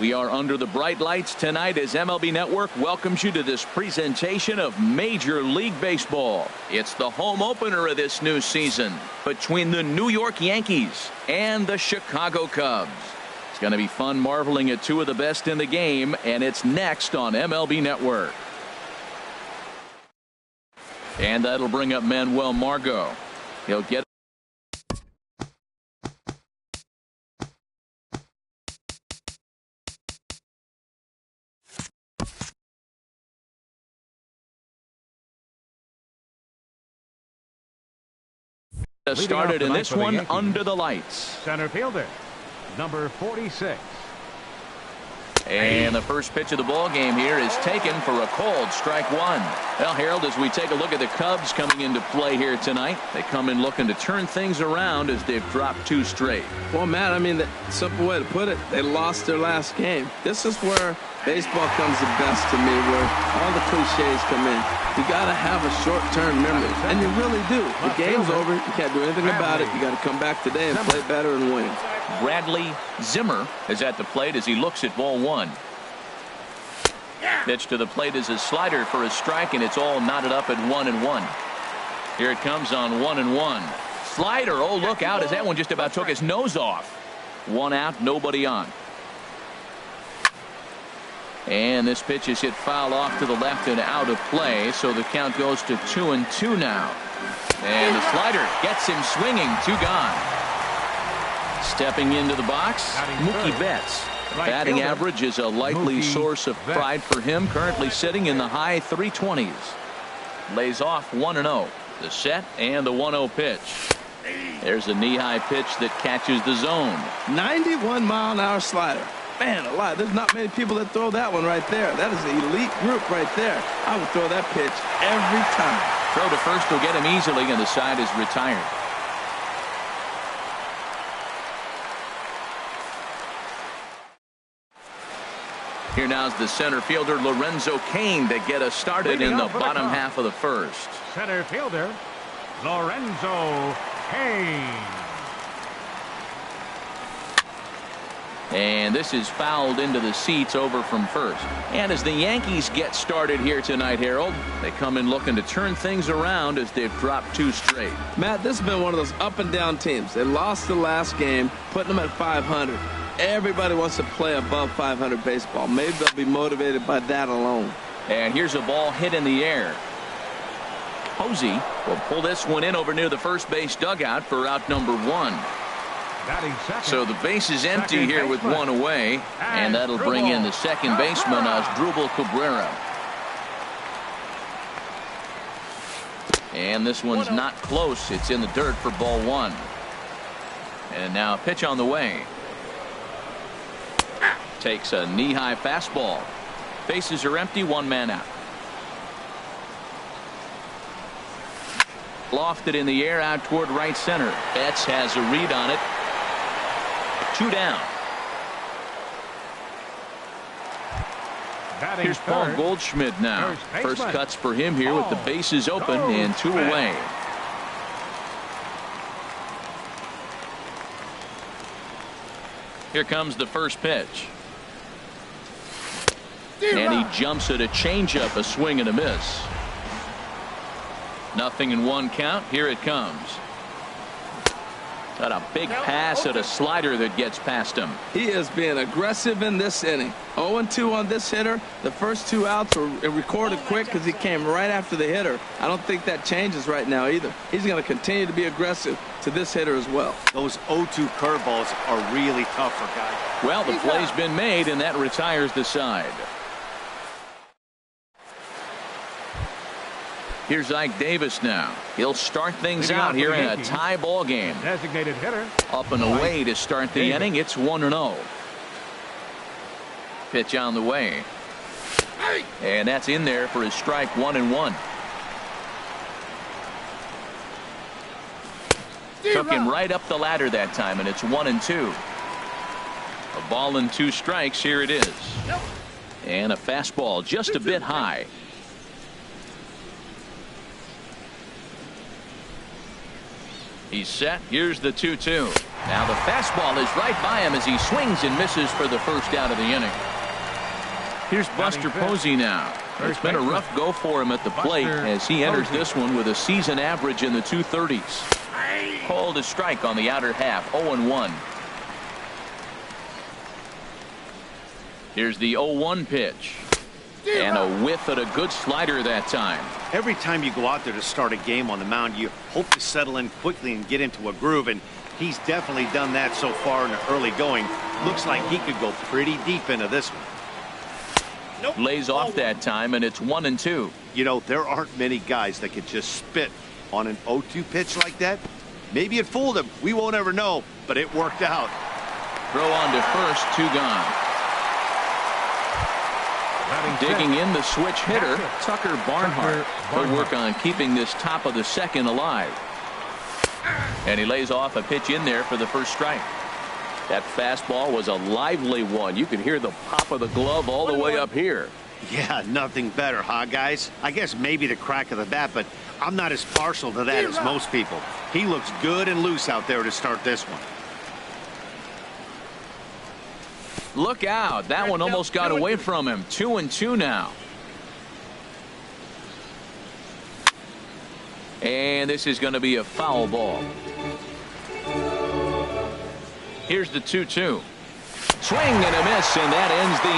We are under the bright lights tonight as MLB Network welcomes you to this presentation of Major League Baseball. It's the home opener of this new season between the New York Yankees and the Chicago Cubs. It's going to be fun marveling at two of the best in the game, and it's next on MLB Network. And that'll bring up Manuel Margot. He'll get started in this one under the lights. Center fielder, number 46. And the first pitch of the ball game here is taken for a called strike one. Well, Harold, as we take a look at the Cubs coming into play here tonight, they come in looking to turn things around as they've dropped two straight. Well, Matt, I mean, the simple way to put it, they lost their last game. This is where baseball comes the best to me, where all the cliches come in. You got to have a short-term memory, and you really do. The game's over. You can't do anything about it. You got to come back today and play better and win. Bradley Zimmer is at the plate as he looks at ball one. Pitch to the plate is a slider for a strike, and it's all knotted up at 1-1. Here it comes on 1-1. Slider, oh, look out as that one just about took his nose off. One out, nobody on. And this pitch is hit foul off to the left and out of play, so the count goes to 2-2 now. And the slider gets him swinging, two gone. Stepping into the box, Mookie Betts. Batting average is a likely source of pride for him, currently sitting in the high 320s. Lays off 1-0. The set and the 1-0 pitch. There's a knee-high pitch that catches the zone. 91-mile-an-hour slider. Man alive, there's not many people that throw that one right there. That is an elite group right there. I would throw that pitch every time. Throw to first will get him easily, and the side is retired. Here now is the center fielder Lorenzo Cain to get us started in the bottom half of the first. Center fielder Lorenzo Cain. And this is fouled into the seats over from first. And as the Yankees get started here tonight, Harold, they come in looking to turn things around as they've dropped two straight. Matt, this has been one of those up and down teams. They lost the last game, putting them at 500. Everybody wants to play above 500 baseball. Maybe they'll be motivated by that alone. And here's a ball hit in the air. Posey will pull this one in over near the first base dugout for out number one. So the base is empty here with one away, and that'll bring in the second baseman, Asdrubal Cabrera. And this one's not close. It's in the dirt for ball one. And now a pitch on the way. Takes a knee-high fastball. Bases are empty, one man out. Lofted in the air out toward right center. Betts has a read on it. Two down. Here's Paul Goldschmidt now. First cuts for him here with the bases open and two away. Here comes the first pitch. And he jumps at a changeup, a swing and a miss. Nothing in one count. Here it comes. Got a big pass at a slider that gets past him. He is being aggressive in this inning. 0-2 on this hitter. The first two outs were recorded quick because he came right after the hitter. I don't think that changes right now either. He's going to continue to be aggressive to this hitter as well. Those 0-2 curveballs are really tough for guys. Well, the play's been made, and that retires the side. Here's Ike Davis now. He'll start things out here in a tie ball game. Designated hitter. Up and away to start the inning. It's 1-0. Pitch on the way. And that's in there for his strike, 1-1. Took him right up the ladder that time, and it's 1-2. A ball and two strikes. Here it is. And a fastball just a bit high. He's set. Here's the 2-2. Now the fastball is right by him as he swings and misses for the first out of the inning. Here's Buster Posey now. It's been a rough go for him at the plate as he enters this one with a season average in the 230s. Called a strike on the outer half, 0-1. Here's the 0-1 pitch. And a whiff at a good slider that time. Every time you go out there to start a game on the mound, you hope to settle in quickly and get into a groove, and he's definitely done that so far in the early going. Looks like he could go pretty deep into this one. Nope. Lays off that time, and it's 1-2. You know, there aren't many guys that could just spit on an 0-2 pitch like that. Maybe it fooled him. We won't ever know, but it worked out. Throw on to first, 2 gone. Digging in the switch hitter, Tucker Barnhart. He'll work on keeping this top of the second alive. And he lays off a pitch in there for the first strike. That fastball was a lively one. You could hear the pop of the glove all the way up here. Yeah, nothing better, huh, guys? I guess maybe the crack of the bat, but I'm not as partial to that as most people. He looks good and loose out there to start this one. Look out. That one almost got away from him. 2-2 now. And this is going to be a foul ball. Here's the 2-2. Swing and a miss, and that ends the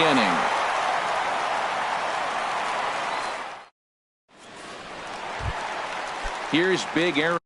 inning. Here's Big Aaron.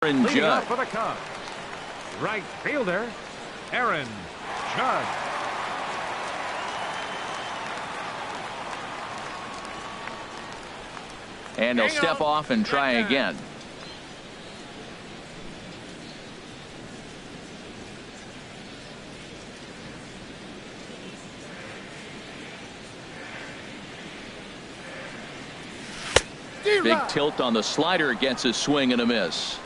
Leading off for the Cubs, right fielder, Aaron Judge. And he'll step off and try again. Big tilt on the slider, gets a swing and a miss.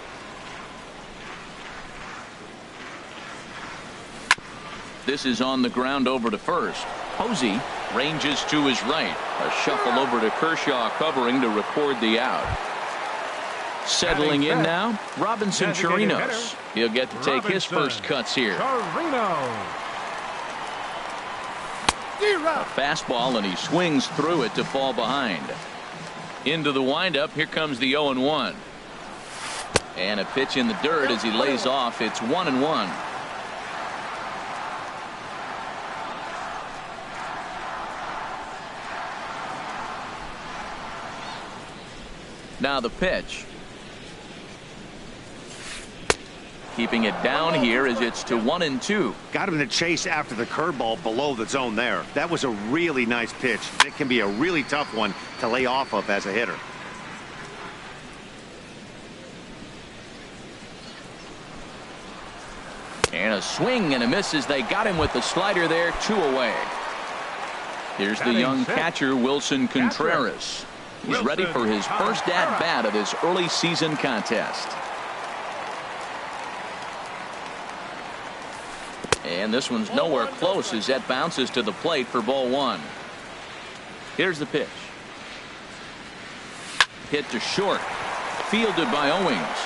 This is on the ground over to first. Posey ranges to his right. A shuffle over to Kershaw covering to record the out. Settling in now, Robinson Chirinos. He'll get to take his first cuts here. A fastball, and he swings through it to fall behind. Into the windup, here comes the 0-1. And a pitch in the dirt as he lays off. It's 1-1. Now the pitch. Keeping it down here as it's to 1-2. Got him to chase after the curveball below the zone there. That was a really nice pitch. It can be a really tough one to lay off of as a hitter. And a swing and a miss as they got him with the slider there, 2 away. Here's the young catcher, Wilson Contreras. He's ready for his first at-bat of this early season contest. And this one's nowhere close as that bounces to the plate for ball 1. Here's the pitch. Hit to short. Fielded by Owings.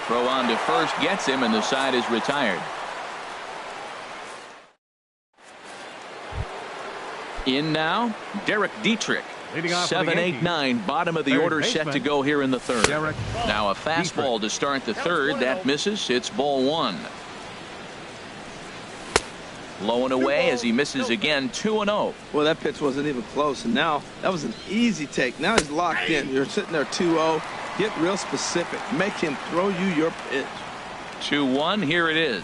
Throw on to first gets him, and the side is retired. In now, Derek Dietrich. 7-8-9, bottom of the order, set to go here in the third. Now a fastball to start the third. That misses. It's ball 1. Low and away as he misses again. 2-0. Well, that pitch wasn't even close, and now that was an easy take. Now he's locked in. You're sitting there 2-0. Get real specific. Make him throw you your pitch. 2-1. Here it is.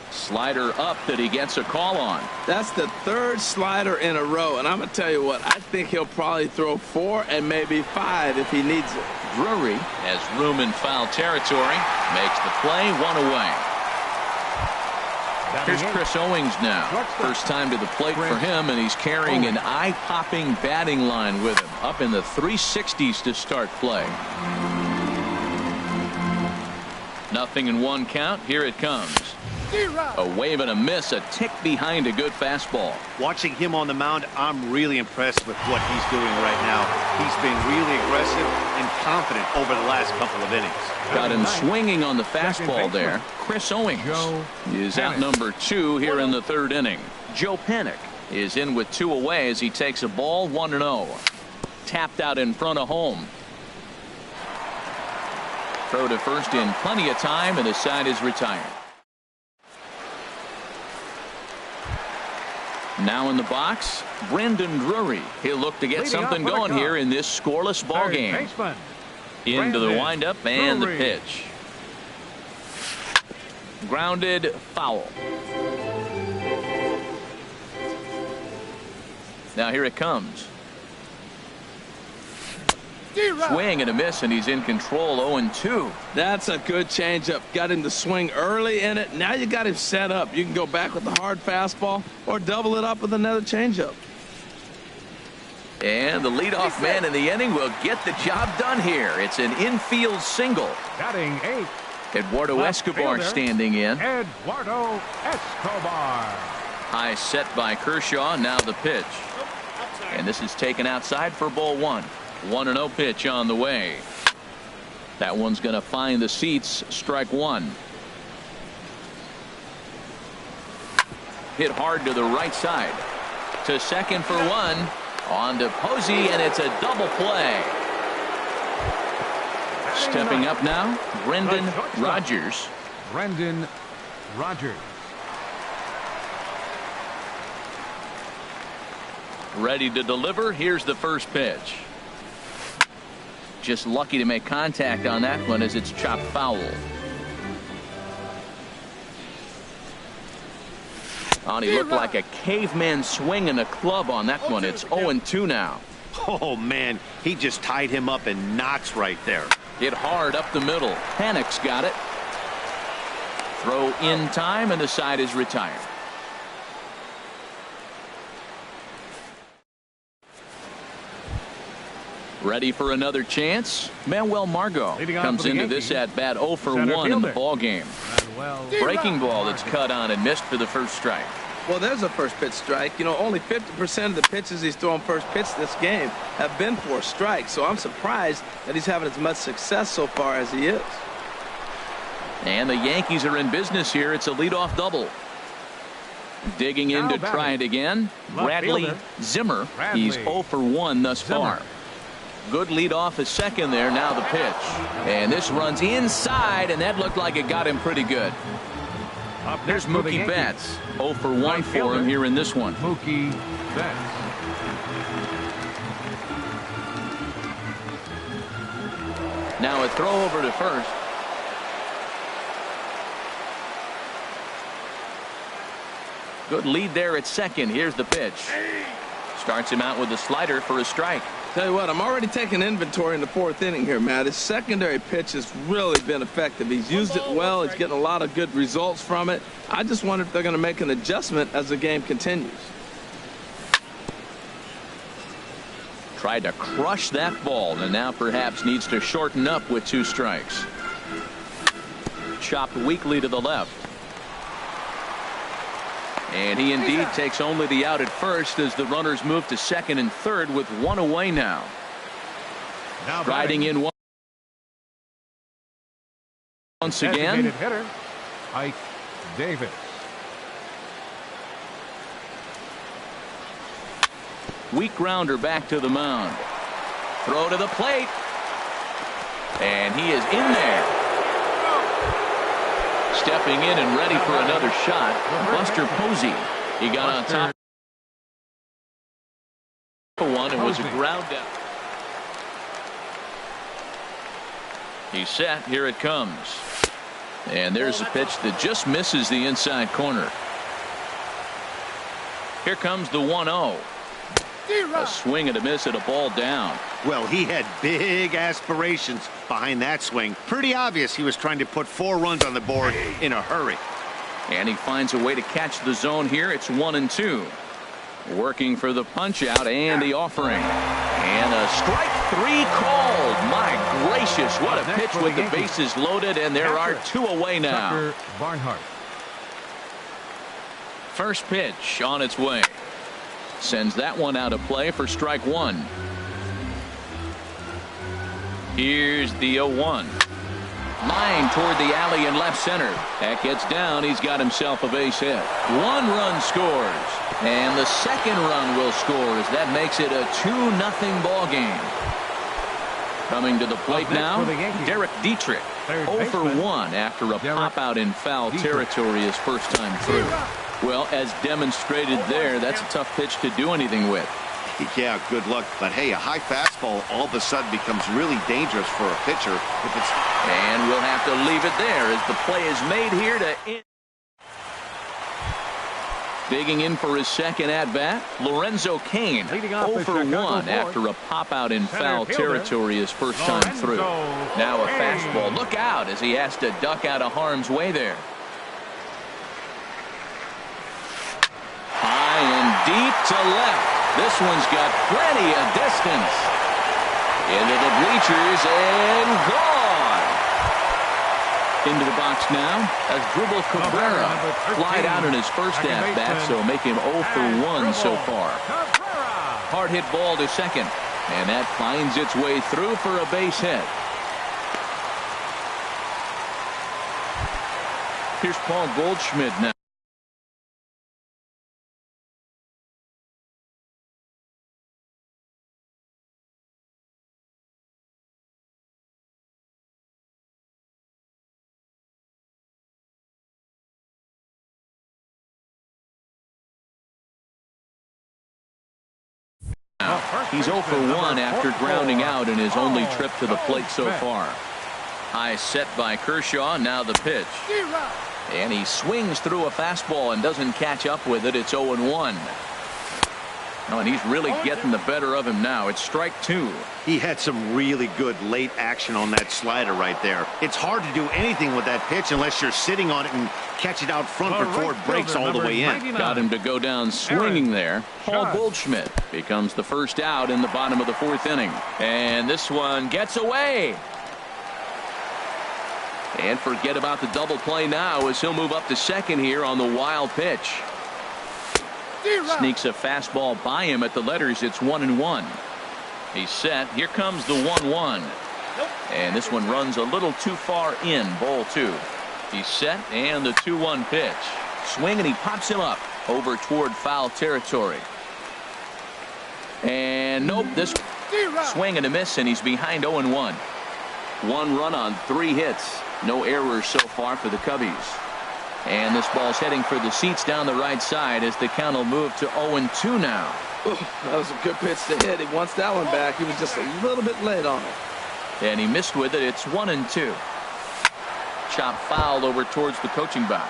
Slider up that he gets a call on. That's the third slider in a row, and I'm going to tell you what, I think he'll probably throw 4 and maybe 5 if he needs it. Drury has room in foul territory, makes the play, 1 away. Here's Chris Owings now. First time to the plate for him, and he's carrying an eye-popping batting line with him, up in the 360s to start play. 0-1 count. Here it comes. A wave and a miss, a tick behind a good fastball. Watching him on the mound, I'm really impressed with what he's doing right now. He's been really aggressive and confident over the last couple of innings. Got him swinging on the fastball there. Chris Owings is out number 2 here in the 3rd inning. Joe Panik is in with 2 away as he takes a ball, 1-0. Tapped out in front of home. Throw to first in plenty of time, and the side is retired. Now in the box, Brendan Drury. He'll look to get something going here in this scoreless ball game. Into the windup and the pitch. Grounded, foul. Now here it comes. Swing and a miss, and he's in control. 0-2. That's a good changeup. Got him to swing early in it. Now you got him set up. You can go back with the hard fastball or double it up with another changeup. And the leadoff man in the inning will get the job done here. It's an infield single. Batting 8. Eduardo Escobar standing in. Eduardo Escobar. High set by Kershaw. Now the pitch. And this is taken outside for ball 1. 1-0 pitch on the way. That one's going to find the seats. Strike 1. Hit hard to the right side. To second for 1. On to Posey, and it's a double play. Stepping up now, Brendan Rodgers. Brendan Rodgers. Ready to deliver. Here's the first pitch. Just lucky to make contact on that one as it's chopped foul. Oh, he looked like a caveman swinging a club on that one. It's 0-2 now. Oh, man, he just tied him up in knots right there. Hit hard up the middle. Panik's got it. Throw in time, and the side is retired. Ready for another chance? Manuel Margot comes into this at bat 0 for 1 in the ball game. Breaking ball that's cut on and missed for the first strike. Well, there's a first pitch strike. You know, only 50% of the pitches he's throwing first pitch this game have been for strikes. So I'm surprised that he's having as much success so far as he is. And the Yankees are in business here. It's a leadoff double. Digging in to try it again. Bradley Zimmer. He's 0 for 1 thus far. Good lead off at second there. Now the pitch. And this runs inside, and that looked like it got him pretty good. There's Mookie Betts. 0 for 1 for him here in this one. Mookie Betts. Now a throw over to first. Good lead there at second. Here's the pitch. Starts him out with a slider for a strike. Tell you what, I'm already taking inventory in the 4th inning here, Matt. His secondary pitch has really been effective. He's used it well. He's getting a lot of good results from it. I just wonder if they're going to make an adjustment as the game continues. Tried to crush that ball, and now perhaps needs to shorten up with 2 strikes. Chopped weakly to the left. And he indeed takes only the out at first as the runners move to second and third with 1 away now. Riding in once again. Hitter, Ike Davis. Weak grounder back to the mound. Throw to the plate. And he is in there. Stepping in and ready for another shot, Buster Posey. He got on top of one and was a ground out. He's set. Here it comes. And there's a pitch that just misses the inside corner. Here comes the 1-0. A swing and a miss at a ball down. Well, he had big aspirations behind that swing. Pretty obvious he was trying to put 4 runs on the board in a hurry. And he finds a way to catch the zone here. It's 1-2. Working for the punch out and the offering. And a strike 3 called. My gracious, what a pitch with the bases loaded, and there are 2 away now. First pitch on its way. Sends that one out of play for strike 1. Here's the 0-1. Line toward the alley in left center. That gets down. He's got himself a base hit. 1 run scores. And the second run will score as that makes it a 2-0 ball game. Coming to the plate now, Derek Dietrich. 0 for 1 after a pop out in foul territory his first time through. Well, as demonstrated there, that's a tough pitch to do anything with. Yeah, good luck. But hey, a high fastball all of a sudden becomes really dangerous for a pitcher. And we'll have to leave it there as the play is made here to end. Digging in for his second at-bat, Lorenzo Cain, 0 for 1 after a pop-out in foul territory his first time through. Now a fastball. Look out as he has to duck out of harm's way there. High and deep to left. This one's got plenty of distance. Into the bleachers and gone. Into the box now as Dribble Cabrera flied out in his first at-bat, so make him 0 for 1 so far. Hard hit ball to second, and that finds its way through for a base hit. Here's Paul Goldschmidt now. He's 0 for 1 after grounding out in his only trip to the plate so far. High set by Kershaw. Now the pitch. And he swings through a fastball and doesn't catch up with it. It's 0-1. Oh, and he's really getting the better of him now. It's strike 2. He had some really good late action on that slider right there. It's hard to do anything with that pitch unless you're sitting on it and catch it out front before it breaks all the way in. Got him to go down swinging there. Paul Goldschmidt becomes the first out in the bottom of the 4th inning. And this one gets away. And forget about the double play now as he'll move up to second here on the wild pitch. Sneaks a fastball by him at the letters. It's 1-1. He's set. Here comes the 1-1. And this one runs a little too far in. Ball 2. He's set and the 2-1 pitch. Swing and he pops him up over toward foul territory. And nope, this swing and a miss, and he's behind 0-1. 1 run on 3 hits. No errors so far for the Cubbies. And this ball's heading for the seats down the right side as the count will move to 0-2 now. That was a good pitch to hit. He wants that one back. He was just a little bit late on it. And he missed with it. It's 1-2. Chop fouled over towards the coaching box.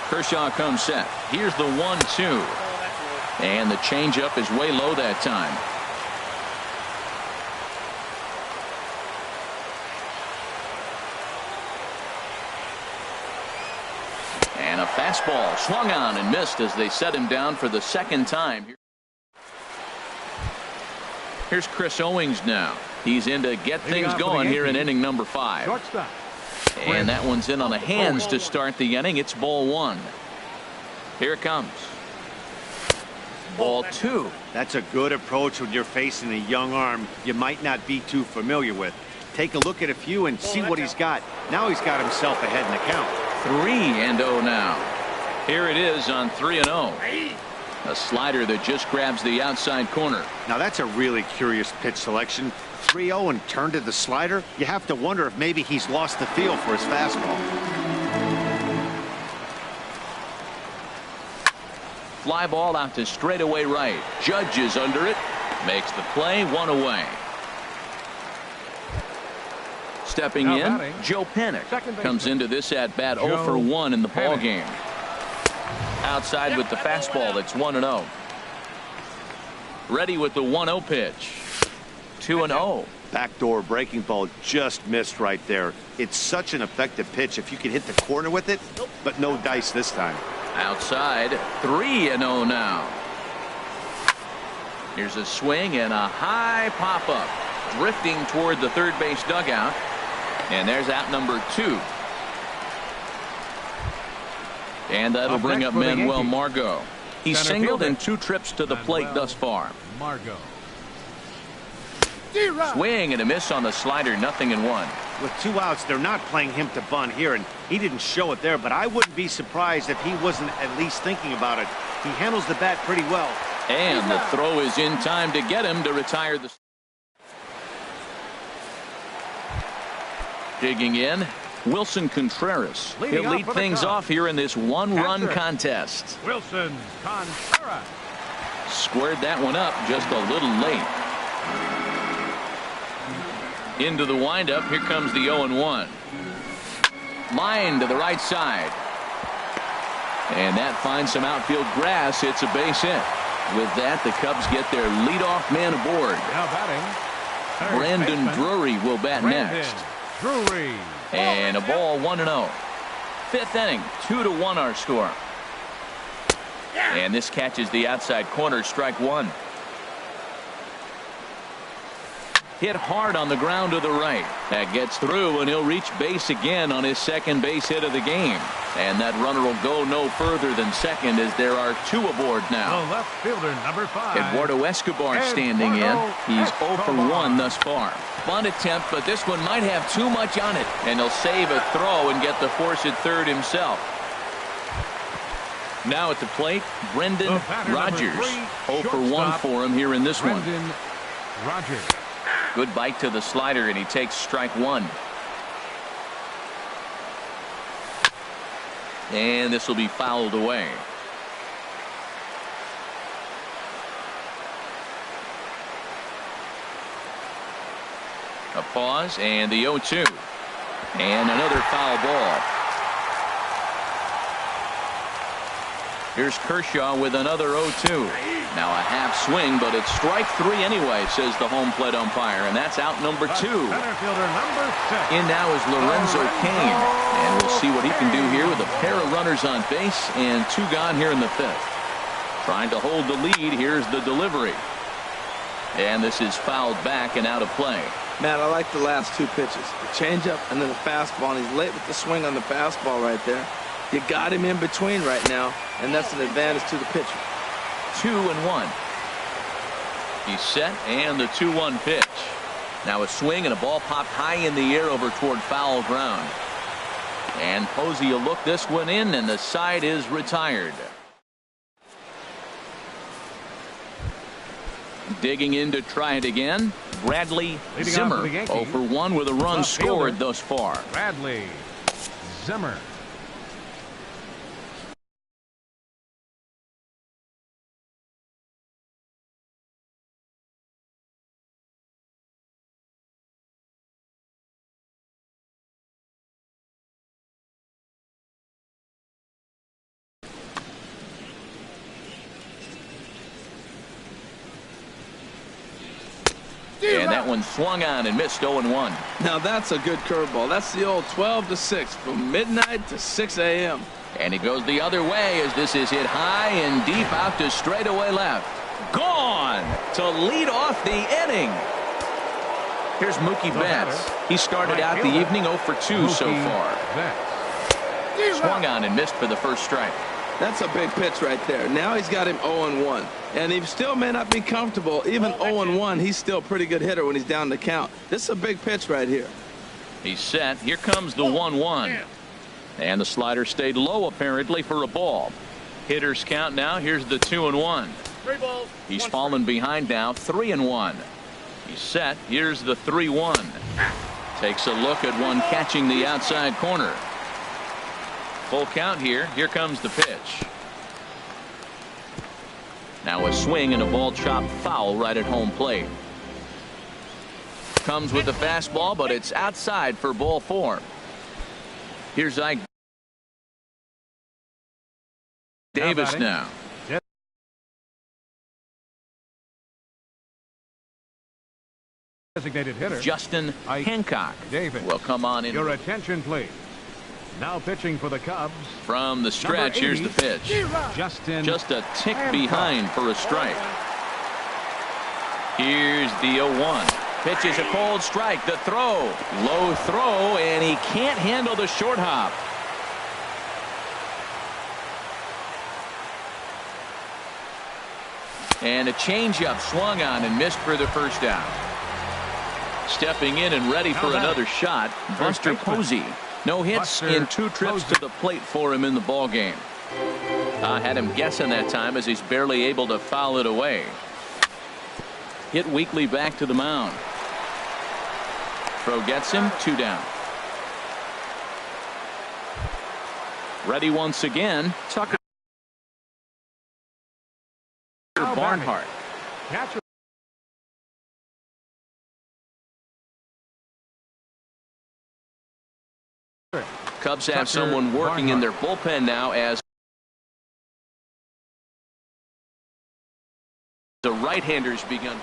Kershaw comes set. Here's the 1-2. And the changeup is way low that time. And a fastball swung on and missed as they set him down for the second time. Here's Chris Owings now. He's in to get things going here in inning number 5. And that one's in on the hands to start the inning. It's ball 1. Here it comes. Ball 2. That's a good approach when you're facing a young arm you might not be too familiar with. Take a look at a few and see what he's got. Now he's got himself ahead in the count. 3-0 now. Here it is on 3-0. A slider that just grabs the outside corner. Now that's a really curious pitch selection. 3-0 and turned to the slider. You have to wonder if maybe he's lost the feel for his fastball. Fly ball out to straightaway right. Judge is under it. Makes the play. 1 away. stepping in, Joe Panik comes into this at-bat 0 for 1 in the ball game. Outside with the fastball, it's 1-0. Ready with the 1-0 pitch. 2-0. Backdoor breaking ball just missed right there. It's such an effective pitch if you can hit the corner with it, but no dice this time. Outside, 3-0 now. Here's a swing and a high pop-up. Drifting toward the third base dugout. And there's out number 2. And that'll bring up Manuel Margot. He's singled in 2 trips to the plate thus far. Margot. Swing and a miss on the slider, 0-1. With 2 outs, they're not playing him to bunt here, and he didn't show it there, but I wouldn't be surprised if he wasn't at least thinking about it. He handles the bat pretty well. And the throw is in time to get him to retire the... Digging in, Wilson Contreras. He'll lead things off here in this 1-run contest. Wilson Contreras. Squared that one up just a little late. Into the windup. Here comes the 0-1. Line to the right side. And that finds some outfield grass. It's a base hit. With that, the Cubs get their leadoff man aboard. Now batting, Brandon Drury will bat next. Drury. And a ball, 1-0. 5th inning, 2-1 our score. And this catches the outside corner, strike 1. Hit hard on the ground to the right. That gets through, and he'll reach base again on his second base hit of the game. And that runner will go no further than second as there are 2 aboard now. The left fielder, number 5. Eduardo Escobar standing in. He's 0 for 1 thus far. Bunt attempt, but this one might have too much on it. And he'll save a throw and get the force at third himself. Now at the plate, Brendan Rodgers. 0 for 1 for him here in this one. Brendan Rodgers. Good bite to the slider, and he takes strike 1. And this will be fouled away. A pause, and the 0-2. And another foul ball. Here's Kershaw with another 0-2. Now a half swing, but it's strike 3 anyway, says the home plate umpire, and that's out number 2. Center fielder, number 6. In now is Lorenzo Cain, and we'll see what he can do here with a pair of runners on base and 2 gone here in the 5th. Trying to hold the lead. Here's the delivery. And this is fouled back and out of play. Man, I like the last 2 pitches. The changeup and then the fastball, and he's late with the swing on the fastball right there. You got him in between right now, and that's an advantage to the pitcher. 2-1. He's set, and the 2-1 pitch. Now a swing and a ball popped high in the air over toward foul ground. And Posey will look this one in, and the side is retired. Digging in to try it again, Bradley Zimmer. 0 for 1 with a run scored thus far. Bradley Zimmer. And that one swung on and missed 0-1. Now that's a good curveball. That's the old 12-6 from midnight to 6 a.m. And he goes the other way as this is hit high and deep out to straightaway left. Gone to lead off the inning. Here's Mookie Betts. He started out the evening 0 for 2 so far. Swung on and missed for the first strike. That's a big pitch right there. Now he's got him 0-1. And he still may not be comfortable. Even 0-1, he's still a pretty good hitter when he's down the count. This is a big pitch right here. He's set. Here comes the 1-1. And the slider stayed low apparently for a ball. Hitters count now. Here's the 2-1. He's fallen behind now, 3-1. He's set. Here's the 3-1. Takes a look at one catching the outside corner. Full count here. Here comes the pitch. Now a swing and a ball chopped foul right at home plate. comes with the fastball, but it's outside for ball 4. Here's Ike Davis now. Designated hitter Justin Hancock will come on in. Your attention, please. Now pitching for the Cubs. From the stretch, here's the pitch. Justin just a tick behind for a strike. Here's the 0-1. Pitch is a cold strike. The throw. Low throw, and he can't handle the short hop. And a changeup swung on and missed for the first out. Stepping in and ready for another shot, Buster Posey. No hits in 2 trips to the plate for him in the ballgame. Had him guessing that time as he's barely able to foul it away. Hit weakly back to the mound. Throw gets him, 2 down. Ready once again, Tucker Barnhart. Cubs have someone working in their bullpen now as the right-handers begun.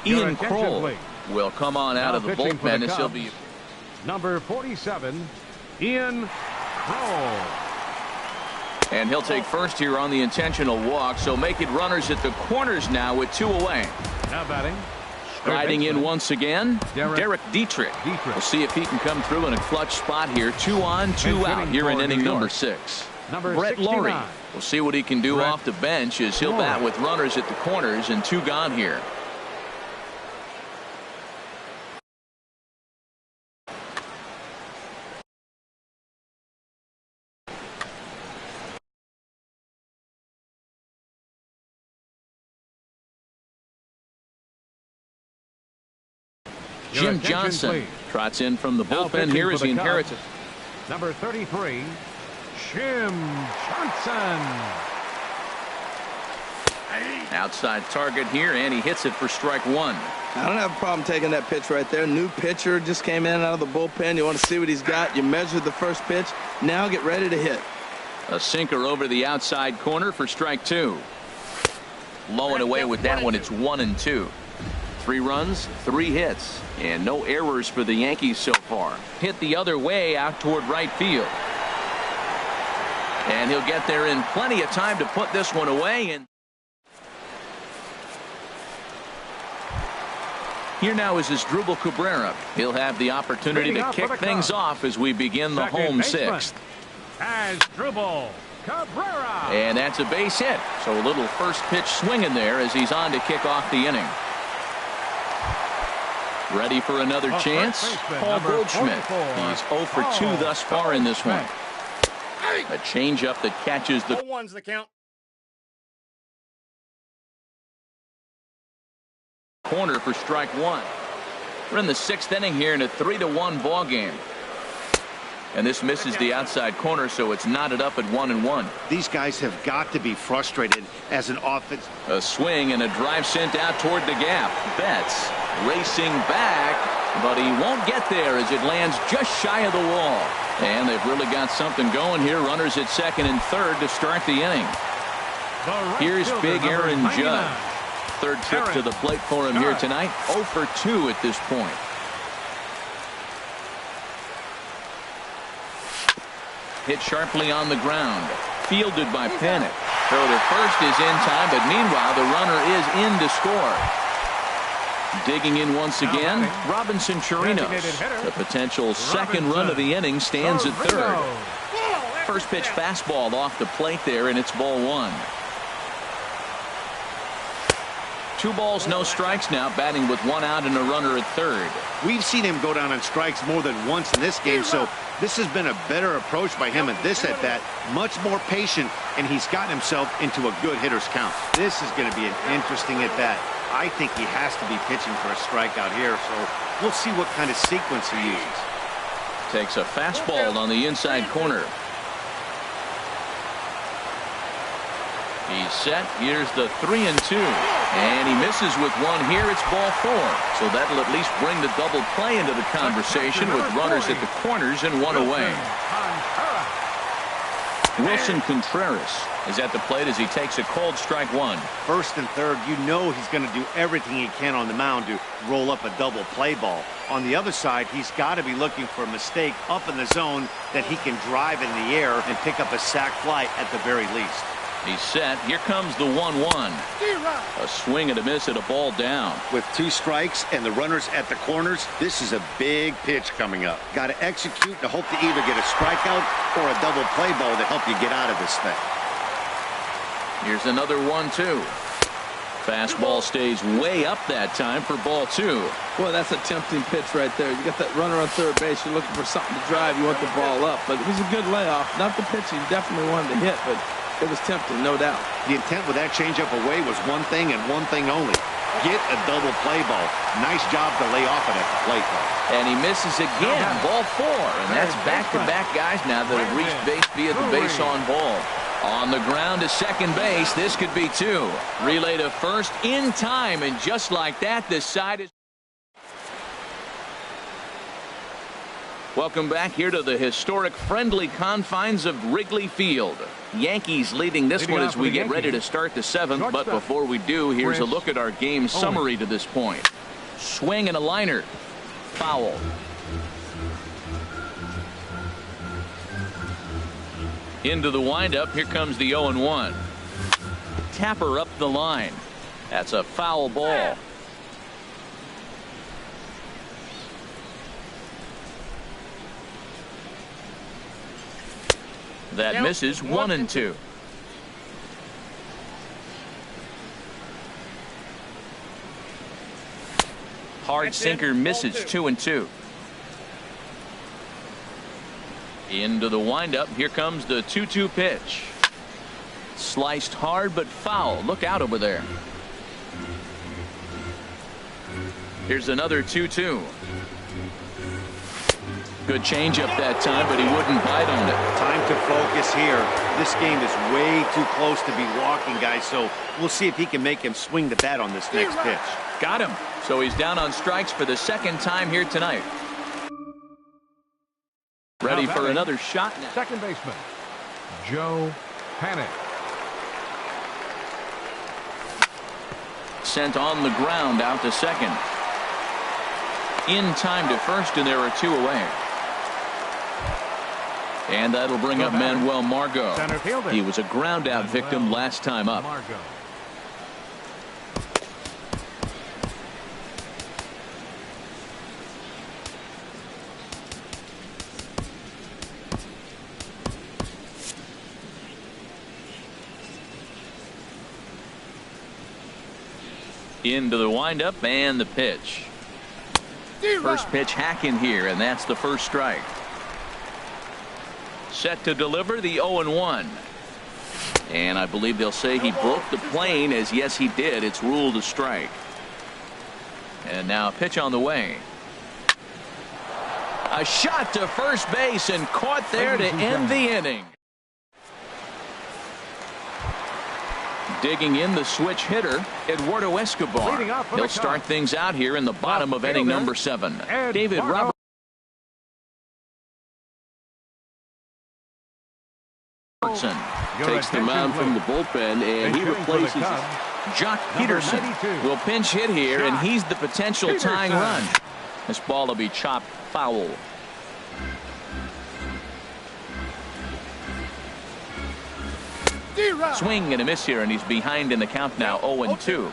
Ian Kroll will come on out of the bullpen as he'll be number 47, Ian Kroll. And he'll take first here on the intentional walk, so make it runners at the corners now with 2 away. Now batting. Riding in once again, Derek Dietrich. We'll see if he can come through in a clutch spot here. 2 on, 2 out here in inning number 6. Brett Laurie. We'll see what he can do off the bench as he'll bat with runners at the corners and 2 gone here. Jim Johnson trots in from the bullpen here as he inherits it. Number 33, Jim Johnson. Outside target here, and he hits it for strike 1. I don't have a problem taking that pitch right there. New pitcher just came in out of the bullpen. You want to see what he's got. You measured the first pitch. Now get ready to hit. A sinker over the outside corner for strike 2. Low and away with that one. It's 1-2. 3 runs, 3 hits, and no errors for the Yankees so far. Hit the other way out toward right field. And he'll get there in plenty of time to put this one away. And here now is Asdrubal Cabrera. He'll have the opportunity to kick things off as we begin the home 6th. Asdrubal Cabrera. And that's a base hit. So a little first pitch swing in there as he's on to kick off the inning. Ready for another chance? Paul Goldschmidt. He's 0 for 2 thus far in this one. A changeup that catches the 0-1's the count. corner for strike 1. We're in the 6th inning here in a 3-1 ball game. And this misses the outside corner, so it's knotted up at 1-1. These guys have got to be frustrated as an offense. A swing and a drive sent out toward the gap. Betts racing back, but he won't get there as it lands just shy of the wall. And they've really got something going here. Runners at 2nd and 3rd to start the inning. Here's big Aaron Judge. 3rd trip to the plate for him here tonight. 0 for 2 at this point. Hit sharply on the ground. Fielded by Panic. Throw to first is in time, but meanwhile the runner is in to score. Digging in once again, Robinson Chirinos. The potential 2nd run of the inning stands at 3rd. First pitch fastball off the plate there, and it's ball 1. 2 balls, no strikes now, batting with 1 out and a runner at 3rd. We've seen him go down on strikes more than once in this game, so this has been a better approach by him at this at-bat. Much more patient, and he's gotten himself into a good hitter's count. This is going to be an interesting at-bat. I think he has to be pitching for a strikeout here, so we'll see what kind of sequence he uses. Takes a fastball on the inside corner. He's set. Here's the 3-2. And he misses with one here. It's ball 4. So that'll at least bring the double play into the conversation with runners at the corners and one away. Wilson Contreras is at the plate as he takes a called strike 1. First and third, you know he's going to do everything he can on the mound to roll up a double play ball. On the other side, he's got to be looking for a mistake up in the zone that he can drive in the air and pick up a sac fly at the very least. He's set. Here comes the 1-1. A swing and a miss at a ball down. With 2 strikes and the runners at the corners, this is a big pitch coming up. Got to execute to hope to either get a strikeout or a double play ball to help you get out of this thing. Here's another 1-2. Fastball stays way up that time for ball 2. Boy, that's a tempting pitch right there. You got that runner on third base. You're looking for something to drive. You want the ball up. But it was a good layoff. Not the pitch he definitely wanted to hit, but it was tempting, no doubt. The intent with that changeup away was one thing and one thing only. Get a double play ball. Nice job to lay off it at the plate, though. And he misses again. Ball 4. And that's back-to-back guys now that have reached base via the base on ball. On the ground to second base. This could be 2. Relay to first in time. And just like that, this side is... Welcome back here to the historic friendly confines of Wrigley Field. Yankees leading this one as we get ready to start the 7th. But before we do, here's a look at our game summary to this point. Swing and a liner. Foul. Into the windup. Here comes the 0-1. Tapper up the line. That's a foul ball. That misses 1-2. Hard sinker misses 2-2. Into the windup. Here comes the 2-2 pitch. Sliced hard but foul. Look out over there. Here's another 2-2. Good changeup that time, but he wouldn't bite on it. Time to focus here. This game is way too close to be walking, guys, so we'll see if he can make him swing the bat on this next pitch. Got him. So he's down on strikes for the 2nd time here tonight. Ready for another shot now. Second baseman, Joe Panic. Sent on the ground out to second. In time to first, and there are 2 away. And that'll bring up Manuel Margot. He was a ground out victim last time up. Into the windup and the pitch. First pitch hack in here, and that's the first strike. Set to deliver the 0-1. And I believe they'll say he broke the plane, as yes he did. It's ruled a strike. And now a pitch on the way. A shot to first base and caught there to end the inning. Digging in the switch hitter, Eduardo Escobar. He'll start things out here in the bottom of inning number 7. David Roberts takes the mound from the bullpen, and he replaces Jock Peterson. Will pinch hit here, and he's the potential tying run. This ball will be chopped foul. Swing and a miss here, and he's behind in the count now. 0-2.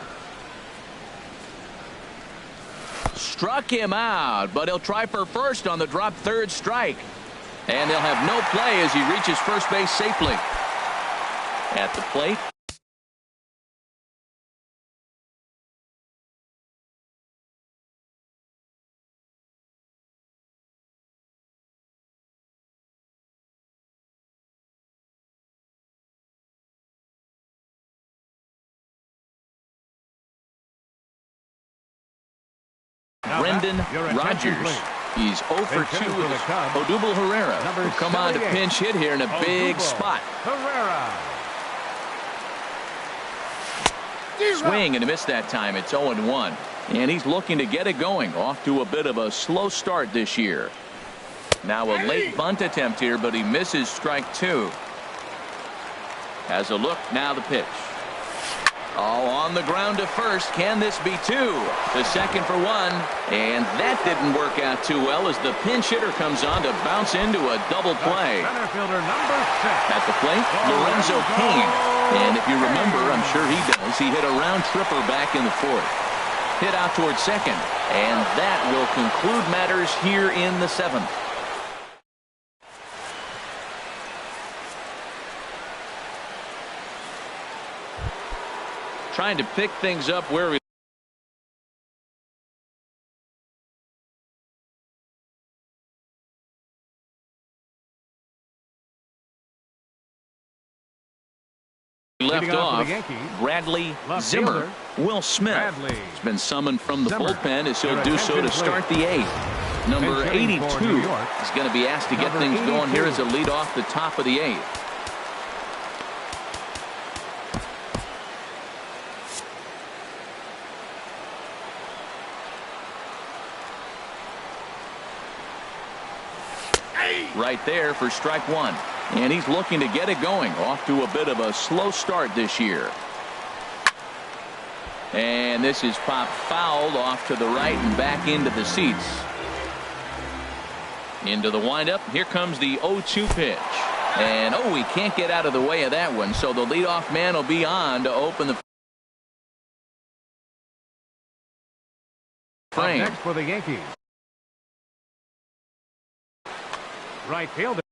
Struck him out, but he'll try for first on the drop third strike. And they'll have no play as he reaches first base safely. At the plate. Brendan Rodgers. He's 0 for 2 with Odubel Herrera, who come on to pinch hit here in a big spot. Herrera. Swing and a miss that time. It's 0-1. And he's looking to get it going. Off to a bit of a slow start this year. Now a late bunt attempt here, but he misses strike 2. Has a look, now the pitch. Oh, on the ground to first. Can this be 2? The second for 1. And that didn't work out too well as the pinch hitter comes on to bounce into a double play. Center fielder number 6. At the plate, Lorenzo Cain. And if you remember, I'm sure he does, he hit a round tripper back in the 4th. Hit out towards second. And that will conclude matters here in the 7th. Trying to pick things up where we left off. Bradley Zimmer. Will Smith has been summoned from the bullpen as he'll do so to start the 8th. Number 82 is going to be asked to get things going here as a lead off the top of the 8th. Right there for strike 1. And he's looking to get it going. Off to a bit of a slow start this year. And this is popped fouled off to the right and back into the seats. Into the windup. Here comes the 0-2 pitch. And oh, he can't get out of the way of that one. So the leadoff man will be on to open the frame. Up next for the Yankees. Right fielder.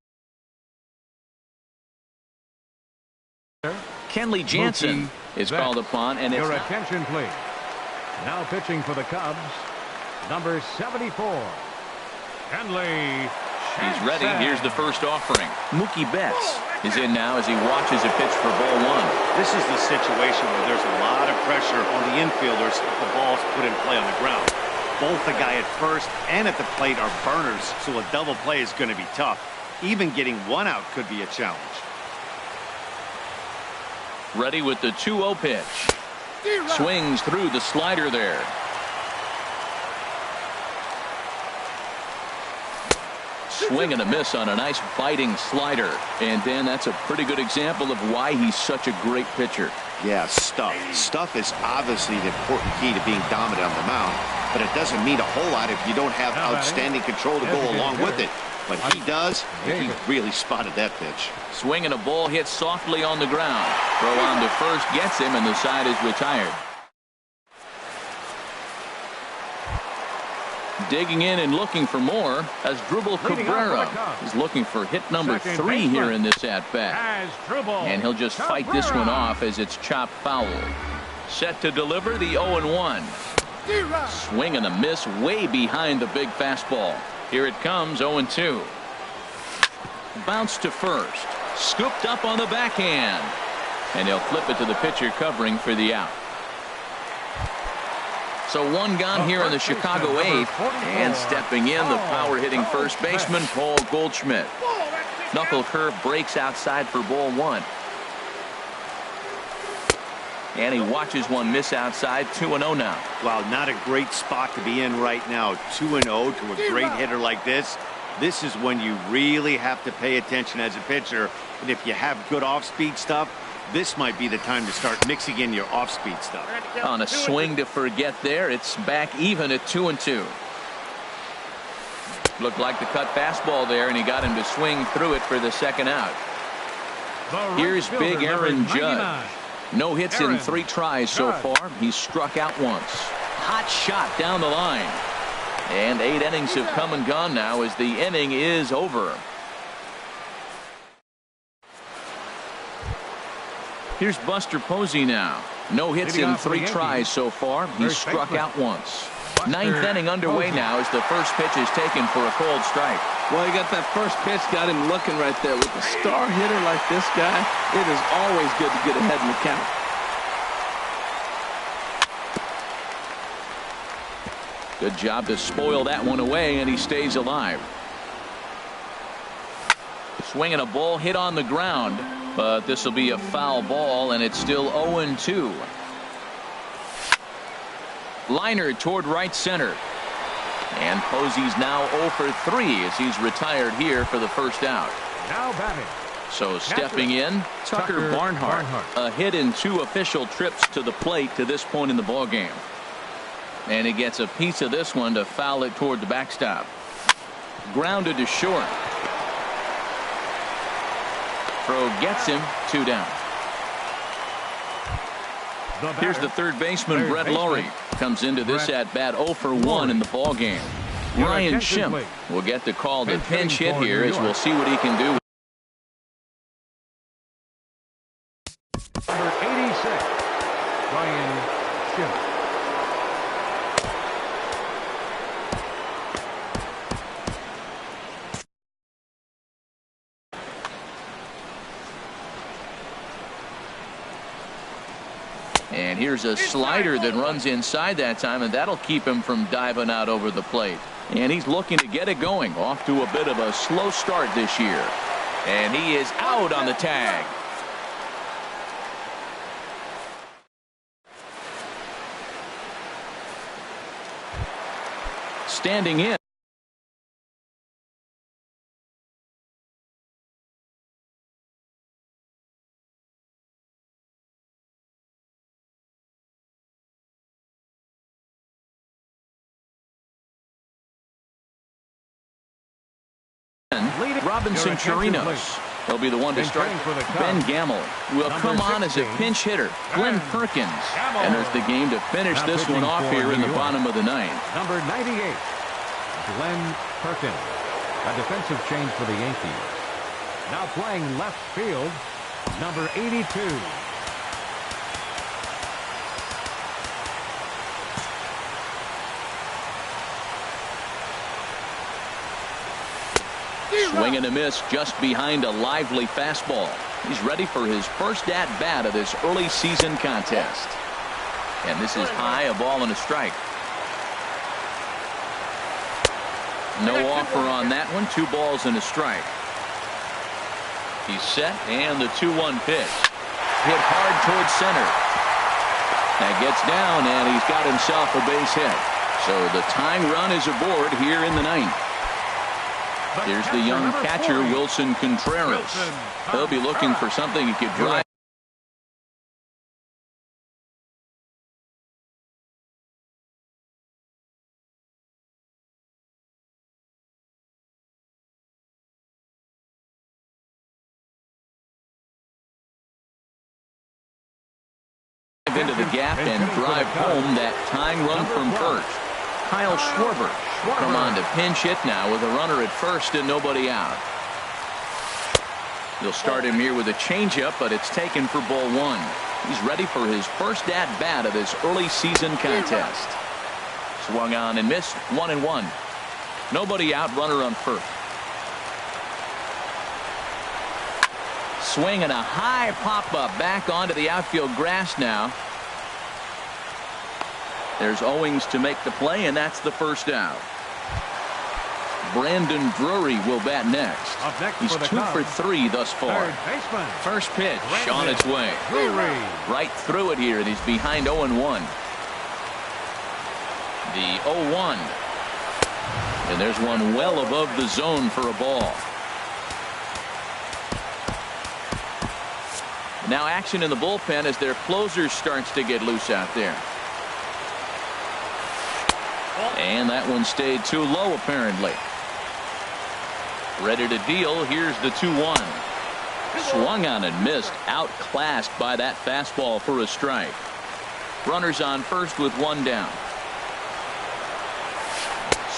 Kenley Jansen is called upon, and your attention, please. Now pitching for the Cubs, number 74, Kenley. He's ready. Here's the first offering. Mookie Betts is in now as he watches a pitch for ball 1. This is the situation where there's a lot of pressure on the infielders if the ball's put in play on the ground. Both the guy at first and at the plate are burners, so a double play is going to be tough. Even getting one out could be a challenge. Ready with the 2-0 pitch. Swings through the slider there. Swing and a miss on a nice biting slider. And Dan, that's a pretty good example of why he's such a great pitcher. Yeah, stuff. Stuff is obviously the important key to being dominant on the mound, but it doesn't mean a whole lot if you don't have outstanding control to go along with it. But he does, and he really spotted that pitch. Swing and a ball hit softly on the ground. Throw on to first gets him, and the side is retired. Digging in and looking for more as Drubal Cabrera is looking for hit number 3 here in this at-bat. And he'll just fight this one off as it's chopped foul. Set to deliver the 0-1. Swing and a miss way behind the big fastball. Here it comes, 0-2. Bounce to first. Scooped up on the backhand. And he'll flip it to the pitcher covering for the out. So one gone here in the Chicago 8th. And stepping in, the power-hitting first baseman, Paul Goldschmidt. Knuckle curve breaks outside for ball 1. And he watches one miss outside. 2-0 now. Wow, not a great spot to be in right now. 2-0 to a great hitter like this. This is when you really have to pay attention as a pitcher. And if you have good off-speed stuff, this might be the time to start mixing in your off-speed stuff. On a swing to forget there, it's back even at 2-2. Looked like the cut fastball there, and he got him to swing through it for the second out. Here's big Aaron Judge. No hits in 3 tries so far. He's struck out once. Hot shot down the line. And 8 innings have come and gone now as the inning is over. Here's Buster Posey now. No hits in 3 tries so far. He's struck out once. 9th inning underway now as the first pitch is taken for a cold strike. Well, he got that first pitch, got him looking right there. With a star hitter like this guy, it is always good to get ahead in the count. Good job to spoil that one away, and he stays alive. Swinging a ball hit on the ground, but this will be a foul ball, and it's still 0-2. Liner toward right center. And Posey's now 0 for 3 as he's retired here for the first out. Now batting. So stepping in, Tucker Barnhart. A hit in 2 official trips to the plate to this point in the ball game. And he gets a piece of this one to foul it toward the backstop. Grounded to short. Throw gets him, 2 down. Here's the third baseman, Brett Lowry. Comes into this at bat 0 for 1 in the ball game. Ryan Schimpf will get the call to pinch hit here as we'll see what he can do. Number 86, Ryan Schimpf. And here's a slider that runs inside that time, and that'll keep him from diving out over the plate. And he's looking to get it going. Off to a bit of a slow start this year. And he is out on the tag. Standing in. Robinson Chirinos. He'll be the one to start. Ben Gamble will come on as a pinch hitter. Glenn Perkins enters the game to finish this one off here in the bottom of the ninth. Number 98, Glenn Perkins. A defensive change for the Yankees. Now playing left field, number 82. Swing and a miss just behind a lively fastball. He's ready for his first at-bat of this early season contest. And this is high, a ball and a strike. No offer on that one. 2 balls and a strike. He's set, and the 2-1 pitch. Hit hard towards center. That gets down, and he's got himself a base hit. So the tying run is aboard here in the ninth. Here's the young catcher, Wilson Contreras. He'll be looking for something he could drive into the gap and drive home that tying run from first. Kyle Schwarber come on to pinch hit now with a runner at first and nobody out. They'll start him here with a changeup, but it's taken for ball 1. He's ready for his first at-bat of this early season contest. Swung on and missed. 1-1. Nobody out, runner on first. Swing and a high pop-up back onto the outfield grass now. There's Owings to make the play, and that's the first out. Brandon Drury will bat next. He's 2 for 3 thus far. First pitch on its way. Right through it here, and he's behind 0-1. The 0-1. And there's one well above the zone for a ball. Now action in the bullpen as their closer starts to get loose out there. And that one stayed too low apparently. Ready to deal. Here's the 2-1. Swung on and missed. Outclassed by that fastball for a strike. Runners on first with 1 down.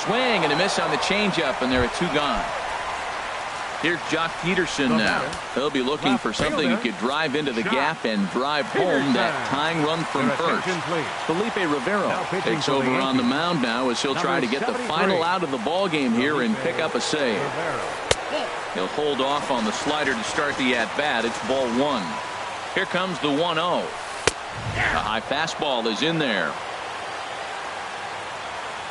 Swing and a miss on the changeup, and there are 2 gone. Here's Jock Peterson now. He'll be looking for something he could drive into the gap and drive home that tying run from first. Felipe Rivero takes over on the mound now as he'll try to get the final out of the ball game here and pick up a save. He'll hold off on the slider to start the at-bat. It's ball 1. Here comes the 1-0. A high fastball is in there.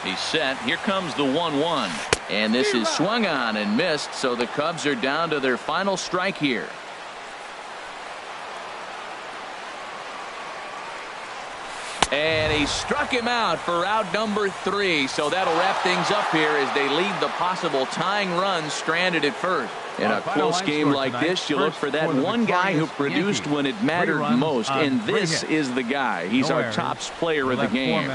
He's set. Here comes the 1-1. And this is swung on and missed, so the Cubs are down to their final strike here. And he struck him out for out number 3. So that'll wrap things up here as they leave the possible tying run stranded at first. In a close game like this, you look for that one guy who produced when it mattered most. And this is the guy. He's our top player of the game.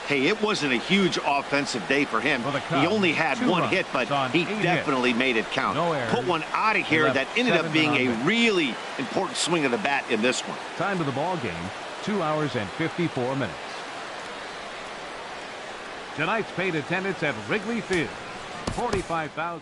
Hey, it wasn't a huge offensive day for him. He only had 1 hit, but he definitely made it count. Put one out of here that ended up being a really important swing of the bat in this one. Time of the ball game, 2 hours and 54 minutes. Tonight's paid attendance at Wrigley Field, 45,000.